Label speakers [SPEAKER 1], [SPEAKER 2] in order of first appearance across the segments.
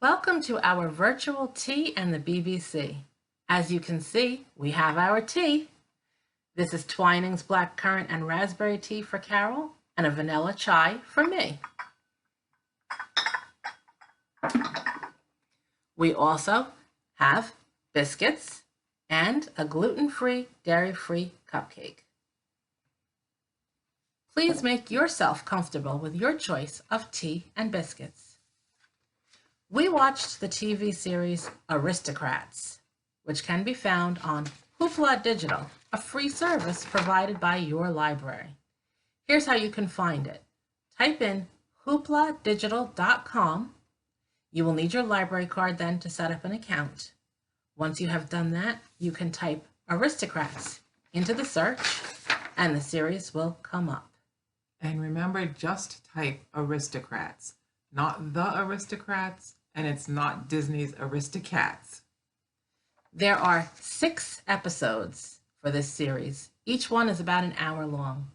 [SPEAKER 1] Welcome to our virtual tea and the BBC. As you can see, we have our tea. This is Twining's blackcurrant and raspberry tea for Carol and a vanilla chai for me. We also have biscuits and a gluten-free, dairy-free cupcake. Please make yourself comfortable with your choice of tea and biscuits. We watched the TV series Aristocrats, which can be found on Hoopla Digital, a free service provided by your library. Here's how you can find it. Type in hoopladigital.com. You will need your library card then to set up an account. Once you have done that, you can type Aristocrats into the search and the series will come up.
[SPEAKER 2] And remember, just type Aristocrats, not the Aristocrats, and it's not Disney's Aristocats.
[SPEAKER 1] There are 6 episodes for this series. Each one is about an hour long.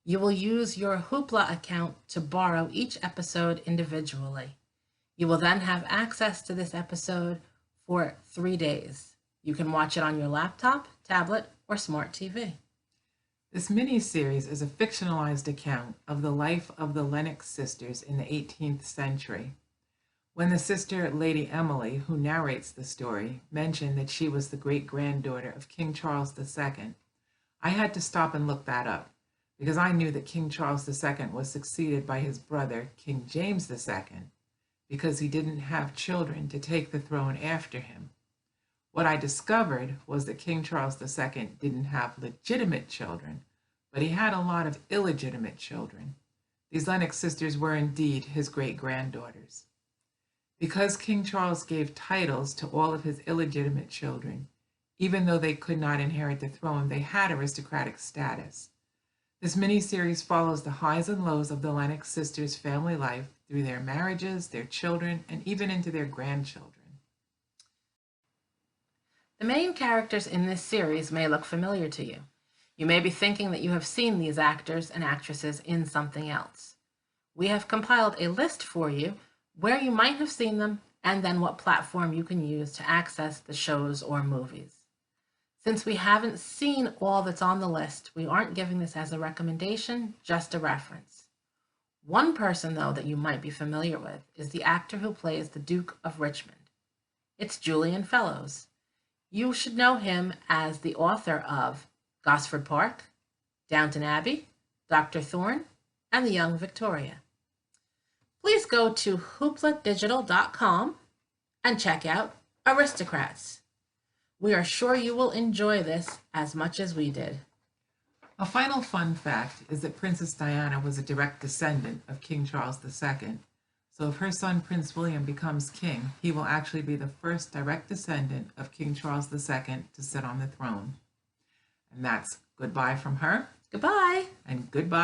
[SPEAKER 1] You will use your Hoopla account to borrow each episode individually. You will then have access to this episode for 3 days. You can watch it on your laptop, tablet, or smart TV.
[SPEAKER 2] This mini-series is a fictionalized account of the life of the Lennox sisters in the 18th century. When the sister, Lady Emily, who narrates the story, mentioned that she was the great-granddaughter of King Charles II, I had to stop and look that up, because I knew that King Charles II was succeeded by his brother, King James II, because he didn't have children to take the throne after him. What I discovered was that King Charles II didn't have legitimate children, but he had a lot of illegitimate children. These Lennox sisters were indeed his great-granddaughters. Because King Charles gave titles to all of his illegitimate children, even though they could not inherit the throne, they had aristocratic status. This miniseries follows the highs and lows of the Lennox sisters' family life through their marriages, their children, and even into their grandchildren.
[SPEAKER 1] The main characters in this series may look familiar to you. You may be thinking that you have seen these actors and actresses in something else. We have compiled a list for you where you might have seen them and then what platform you can use to access the shows or movies. Since we haven't seen all that's on the list, we aren't giving this as a recommendation, just a reference. One person, though, that you might be familiar with is the actor who plays the Duke of Richmond. It's Julian Fellowes. You should know him as the author of Gosford Park, Downton Abbey, Dr. Thorne, and The Young Victoria. Please go to hoopladigital.com and check out Aristocrats. We are sure you will enjoy this as much as we did.
[SPEAKER 2] A final fun fact is that Princess Diana was a direct descendant of King Charles II. So if her son Prince William becomes king, he will actually be the first direct descendant of King Charles II to sit on the throne. And that's goodbye from her.
[SPEAKER 1] Goodbye.
[SPEAKER 2] And goodbye.